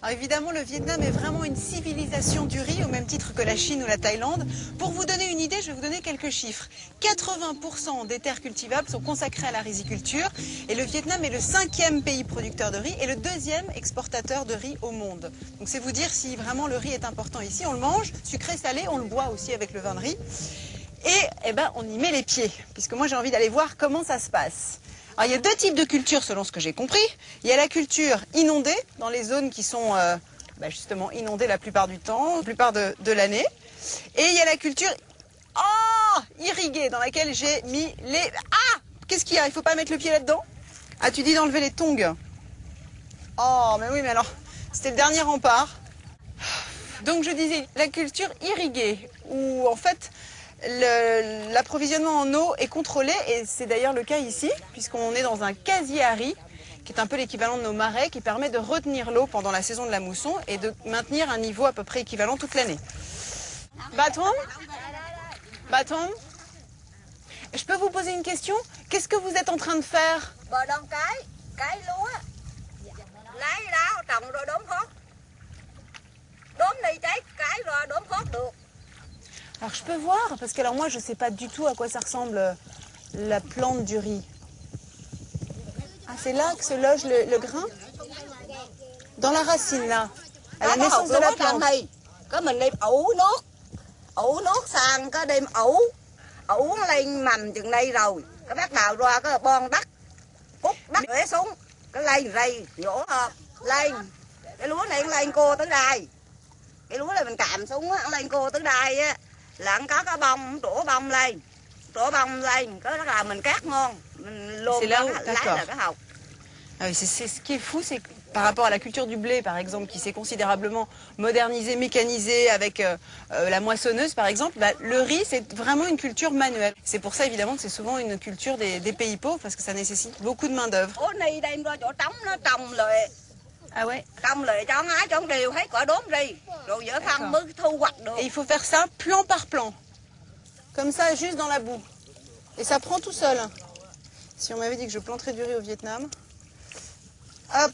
Alors évidemment, le Vietnam est vraiment une civilisation du riz, au même titre que la Chine ou la Thaïlande. Pour vous donner une idée, je vais vous donner quelques chiffres. 80% des terres cultivables sont consacrées à la riziculture et le Vietnam est le 5e pays producteur de riz et le 2e exportateur de riz au monde. Donc c'est vous dire si vraiment le riz est important ici. On le mange, sucré, salé, on le boit aussi avec le vin de riz. Et on y met les pieds, puisque moi j'ai envie d'aller voir comment ça se passe. Alors, il y a deux types de cultures selon ce que j'ai compris. Il y a la culture inondée, dans les zones qui sont justement inondées la plupart du temps, la plupart de l'année. Et il y a la culture irriguée, dans laquelle j'ai mis les... Ah! Qu'est-ce qu'il y a? Il ne faut pas mettre le pied là-dedans? Ah, tu dis d'enlever les tongs. Oh, mais oui, mais alors, c'était le dernier rempart. Donc je disais, la culture irriguée, où en fait... l'approvisionnement en eau est contrôlé et c'est d'ailleurs le cas ici puisqu'on est dans un casier à riz qui est un peu l'équivalent de nos marais qui permet de retenir l'eau pendant la saison de la mousson et de maintenir un niveau à peu près équivalent toute l'année. Bâton? Bâton? Je peux vous poser une question? Qu'est-ce que vous êtes en train de faire? Alors je peux voir, parce que alors moi je ne sais pas du tout à quoi ça ressemble la plante du riz. Ah, c'est là que se loge le grain? Dans la racine là, à la naissance de la plante. Có mình đem ủ nước sang có đem ủ lên mầm chừng đây rồi, cái bắt đầu ra cái bon đất cút đất rễ xuống, cái lên rây nhổ lên, cái lúa này lên cô tới đây, cái lúa này mình cạm xuống á, lên cô tới đây á, là có cái bông trổ bông lên, cái đó là mình cắt ngon, mình lôm nó lấy là cái hột. Ah oui, c'est ce qui est fou, c'est que par rapport à la culture du blé, par exemple, qui s'est considérablement modernisée, mécanisée avec la moissonneuse, par exemple, le riz, c'est vraiment une culture manuelle. C'est pour ça, évidemment, que c'est souvent une culture des pays pauvres, parce que ça nécessite beaucoup de main-d'œuvre. Ah ouais? Et il faut faire ça plan par plan, comme ça, juste dans la boue. Et ça prend tout seul. Si on m'avait dit que je planterais du riz au Vietnam... Hop,